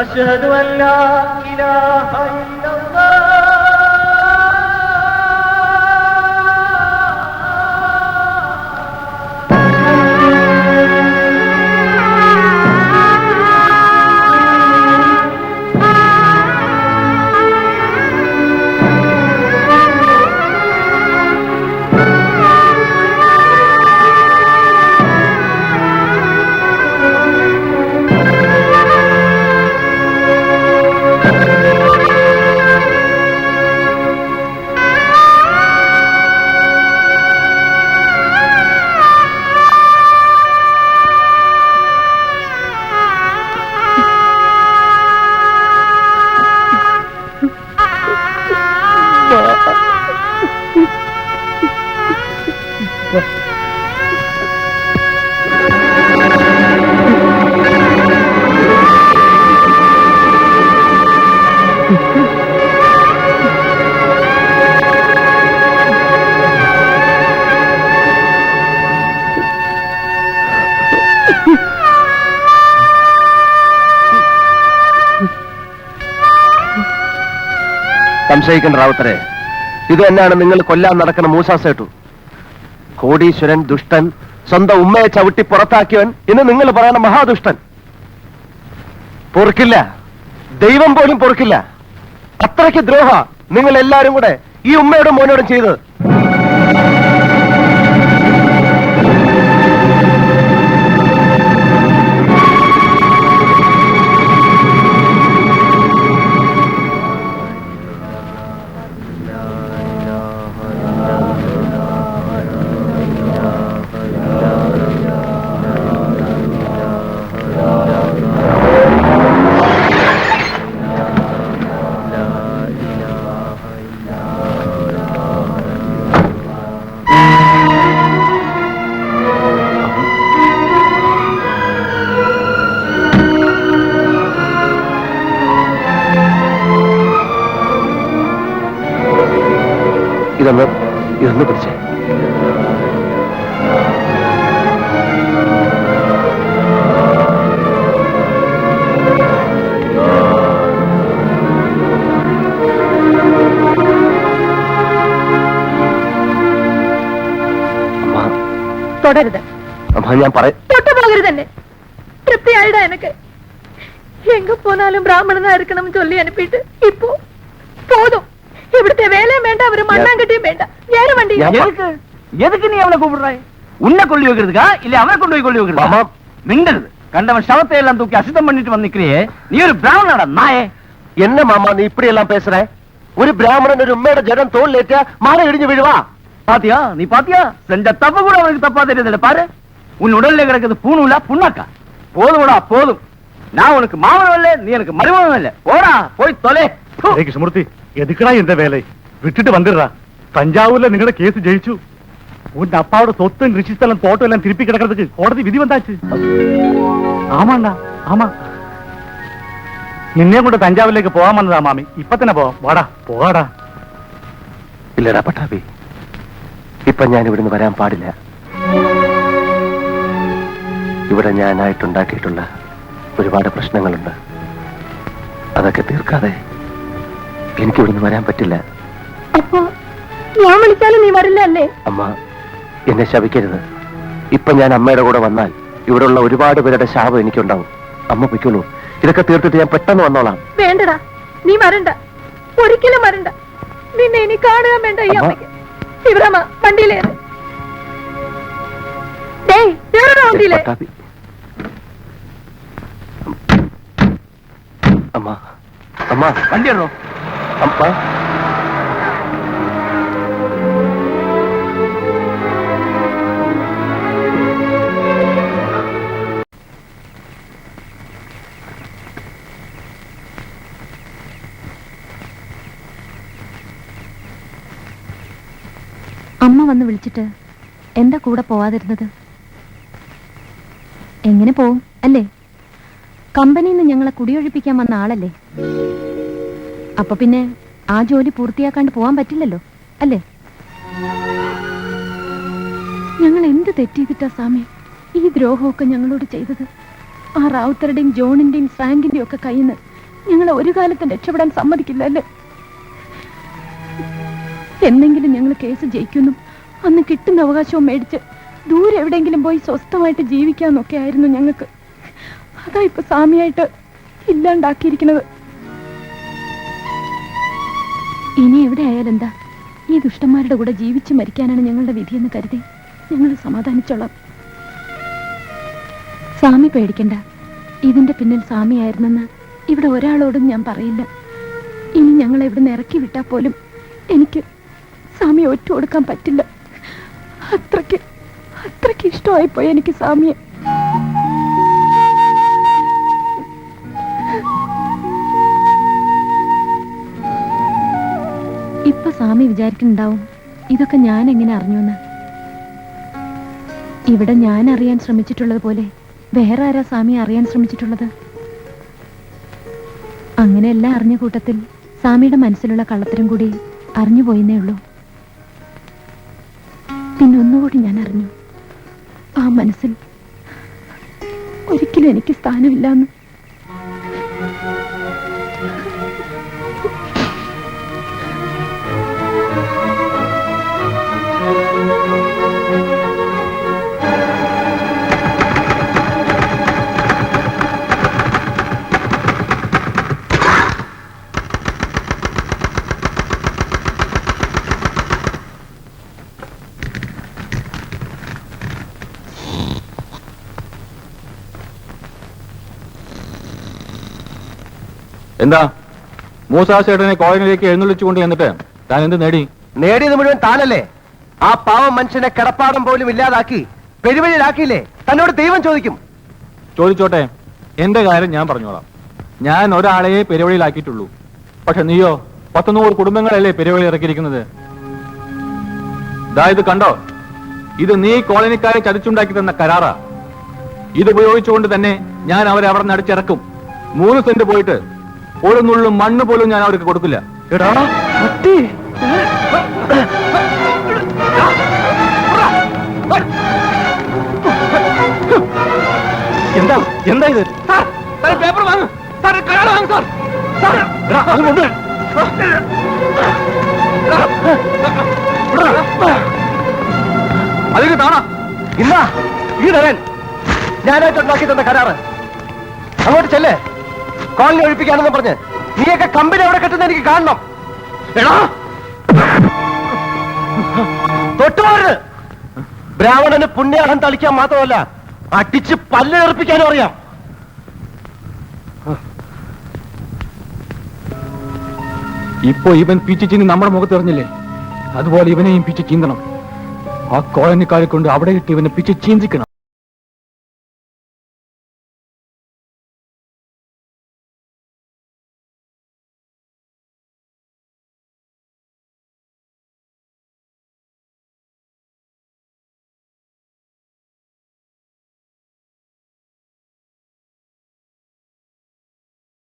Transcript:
അശ്ഹദു അല്ലാ ഇലാഹ ഇല്ലല്ലാഹ് സംശയിക്കേണ്ട റാവുത്തരെ, ഇത് തന്നെയാണ് നിങ്ങൾ കൊല്ലാൻ നടക്കുന്ന മൂസാസേട്ടു. കോടീശ്വരൻ, ദുഷ്ടൻ, സ്വന്തം ഉമ്മയെ ചവിട്ടി പുറത്താക്കിയവൻ, ഇന്ന് നിങ്ങൾ പറയുന്ന മഹാദുഷ്ടൻ. പൊറുക്കില്ല, ദൈവം പോലും പൊറുക്കില്ല. അത്രയ്ക്ക് ദ്രോഹ നിങ്ങൾ എല്ലാരും കൂടെ ഈ ഉമ്മയോടും മോനോടും ചെയ്തത്. ഇതൊന്ന് പിടിച്ചേ. തുടരുത്. ഞാൻ തൊട്ടുപോകരുത്. തന്നെ തൃപ്തിയായിടാ എനക്ക്. എങ്ക പോനാലും ബ്രാഹ്മണനാ இருக்கணும் சொல்லி அனுப்பிட்டு இப்போ போதும். ഇവിടുത്തെ വേലയും വേണ്ട, അവര് മണ്ണാങ്കട്ടിയും വേണ്ട. ഞാൻ വണ്ടി எதுக்கு நீ அவனை கூப்பிடுறாய்? உன்னை கொள்ளி வைக்கிறதுக்கா இல்ல அவனை கொண்டு போய் கொள்ளி வைக்கிறதா? மிண்டது கண்டவன் சவத்தை எல்லாம் தூக்கி அசுத்தம் பண்ணிட்டு வந்து நிக்கிறியே, நீ ஒரு பிராமணடா நாயே. என்ன மாமா நீ இப்படி எல்லாம் பேசுற? ஒரு பிராமணன் ஒரு உண்மையோட ஜனம் தோல் ஏற்ற மாற இடிஞ்சு விழுவா. பாத்தியா, நீ பாத்தியா? செஞ்ச தப்பு கூட அவனுக்கு தப்பா தெரியுது. பாரு, உன் உடல்ல கிடக்குது பூணுல புண்ணாக்கா. போதும்டா போதும். நான் உனக்கு மாமனும் இல்ல, நீ எனக்கு மருமகனும் இல்ல. போடா போய் தொலை. கிருஷ்ணமூர்த்தி, எதுக்குடா இந்த வேலை? விட்டுட்டு வந்துடுறா. தஞ்சாவூர்ல നിങ്ങളുടെ കേസ് ജയിച്ചു. உன் அப்பாவோட சொத்து, ரிஷிஸ்தலம், தோட்டம் எல்லாம் திருப்பி கிடக்கிறதுக்கு கோടതി விதி வந்தாச்சு. ஆமாண்டா, ஆமா. നിന്നെ കൊണ്ട് തഞ്ചാവൂരിലേക്ക് പോകാൻ വന്നതാ മാമി. ഇപ്പൊ തന്നെ പോവാം. വാടാ പോകാടാ. ഇല്ലടാ പട്ടാഭി, ഇപ്പൊ ഞാൻ ഇവിടുന്ന് വരാൻ പാടില്ല. ഇവിടെ ഞാനായിട്ടുണ്ടാക്കിയിട്ടുള്ള ഒരുപാട് പ്രശ്നങ്ങളുണ്ട്. അതൊക്കെ തീർക്കാതെ എനിക്ക് ഇവിടുന്ന് വരാൻ പറ്റില്ല. അപ്പോ ഞാൻ വിളിച്ചാലും നീ വരില്ല അല്ലേ? അമ്മ എന്നെ ശപിക്കരുത്. ഇപ്പൊ ഞാൻ അമ്മയുടെ കൂടെ വന്നാൽ ഇവിടെയുള്ള ഒരുപാട് പേരുടെ ശാപം എനിക്കുണ്ടാവും. അമ്മ പൊയ്ക്കോളൂ. ഇതൊക്കെ തീർത്തിട്ട് ഞാൻ പെട്ടെന്ന് വന്നോളാം. വേണ്ടടാ, നീ വരണ്ട, ഒരിക്കലും വരണ്ട. നിന്നെ ഇനി കാണുക വേണ്ട. ഈ അമ്മയ്ക്ക് ശിവരാമ വണ്ടിയിലേറെ. വണ്ടിയിലേ അമ്മ, അമ്മ വണ്ടിയാണോ അമ്മ? അമ്മ വന്ന് വിളിച്ചിട്ട് എന്താ കൂടെ പോവാതിരുന്നത്? എങ്ങനെ പോവും അല്ലേ? കമ്പനിയിൽ നിന്ന് ഞങ്ങളെ കുടിയൊഴിപ്പിക്കാൻ വന്ന ആളല്ലേ. അപ്പൊ പിന്നെ ആ ജോലി പൂർത്തിയാക്കാണ്ട് പോവാൻ പറ്റില്ലല്ലോ അല്ലേ? ഞങ്ങൾ എന്ത് തെറ്റ് ചെയ്തിട്ടാ സ്വാമി ഈ ദ്രോഹമൊക്കെ ഞങ്ങളോട് ചെയ്തത്? ആ റാവുത്തരുടെയും ജോണിന്റെയും ഫ്രാങ്കിന്റെയും ഒക്കെ കയ്യിൽ നിന്ന് ഞങ്ങളെ ഒരു കാലത്തും രക്ഷപ്പെടാൻ സമ്മതിക്കില്ല അല്ലേ? എന്നെങ്കിലും ഞങ്ങൾ കേസ് ജയിക്കുന്നു, അന്ന് കിട്ടുന്ന അവകാശവും മേടിച്ച് ദൂരെ എവിടെയെങ്കിലും പോയി സ്വസ്ഥമായിട്ട് ജീവിക്കാന്നൊക്കെ ആയിരുന്നു ഞങ്ങൾക്ക്. അതാ ഇപ്പൊ സ്വാമിയായിട്ട് ഇല്ലാണ്ടാക്കിയിരിക്കുന്നത്. ഇനി എവിടെ ആയാലെന്താ, ഈ ദുഷ്ടന്മാരുടെ കൂടെ ജീവിച്ച് മരിക്കാനാണ് ഞങ്ങളുടെ വിധിയെന്ന് കരുതി ഞങ്ങൾ സമാധാനിച്ചോളാം. സ്വാമി പേടിക്കണ്ട, ഇതിന്റെ പിന്നിൽ സ്വാമിയായിരുന്നെന്ന് ഇവിടെ ഒരാളോടും ഞാൻ പറയില്ല. ഇനി ഞങ്ങളെ ഇവിടുന്ന് ഇറക്കി വിട്ടാൽ പോലും എനിക്ക് സ്വാമിയെ ഒറ്റ കൊടുക്കാൻ പറ്റില്ല. അത്രയ്ക്ക് ഇഷ്ടമായിപ്പോയി എനിക്ക് സ്വാമിയെ. ഇപ്പൊ സ്വാമി വിചാരിക്കുന്നുണ്ടാവും ഇതൊക്കെ ഞാൻ എങ്ങനെ അറിഞ്ഞുവെന്ന്. ഇവിടെ ഞാൻ അറിയാൻ ശ്രമിച്ചിട്ടുള്ളത് പോലെ വേറെ ആരാ സ്വാമിയെ അറിയാൻ ശ്രമിച്ചിട്ടുള്ളത്? അങ്ങനെയെല്ലാം അറിഞ്ഞ കൂട്ടത്തിൽ സ്വാമിയുടെ മനസ്സിലുള്ള കള്ളത്തരം കൂടി അറിഞ്ഞുപോയെന്നേ ഉള്ളൂ. പിന്നെ ഒന്നുകൂടി ഞാൻ അറിഞ്ഞു, ആ മനസ്സിൽ ഒരിക്കലും എനിക്ക് സ്ഥാനമില്ലാന്ന്. എന്താ മൂസാസേട്ടനെ കോളനിയിലേക്ക് എഴുന്നള്ളിച്ചുകൊണ്ട് എന്നിട്ട് താൻ എന്ത് നേടി? നേടിയത് മുഴുവൻ താനല്ലേ? ആ പാവം മനുഷ്യനെ കിടപ്പാടം പോലും ഇല്ലാതാക്കി പെരുവഴിയിലാക്കിയില്ലേ? തന്നോട് ദൈവം ചോദിക്കും. ചോദിച്ചോട്ടെ, എന്റെ കാര്യം ഞാൻ പറഞ്ഞോളാം. ഞാൻ ഒരാളെയെ പെരുവഴിയിലാക്കിയിട്ടുള്ളൂ. പക്ഷെ നീയോ 100 കുടുംബങ്ങളല്ലേ പെരുവഴി ഇറക്കിയിരിക്കുന്നത്. ഇത് കണ്ടോ, ഇത് നീ കോളനിക്കാരെ ചതിച്ചുണ്ടാക്കി തന്ന കരാറാ. ഇത് ഉപയോഗിച്ചുകൊണ്ട് തന്നെ ഞാൻ അവരെ അവിടെ നിന്ന് അടിച്ചിറക്കും. 3 സെന്റ് പോയിട്ട് ഒരു നുള്ളു മണ്ണ് പോലും ഞാൻ അവർക്ക് കൊടുക്കില്ല. എടാ എന്താ എന്താ ഇത്? പേപ്പർ വാങ്ങും, കരാർ വാങ്ങും സാർ. അതിന് താണ ഇന്നാ ഈ ധരൻ ഞാനായിട്ടുണ്ടാക്കി തന്ന കരാറ് അങ്ങോട്ട് ചെല്ലേ. കോളനി ഒഴിപ്പിക്കാനെന്ന് പറഞ്ഞ് നീയൊക്കെ കമ്പനി അവിടെ കെട്ടുന്ന എനിക്ക് കാണണം. എടാ തൊട്ടുപോരുത്. ബ്രാഹ്മണന് പുണ്യാഹം തളിക്കാൻ മാത്രമല്ല അടിച്ച് പല്ലേർപ്പിക്കാനും അറിയാം. ഇപ്പൊ ഇവൻ പിച്ച് ചീന്തി നമ്മുടെ മുഖത്ത് എറിഞ്ഞില്ലേ, അതുപോലെ ഇവനെയും പിച്ച് ചീന്തണം. ആ കോളനിക്കാരെ കൊണ്ട് അവിടെ ഇട്ട് ഇവനെ പിച്ച് ചീന്തിക്കണം.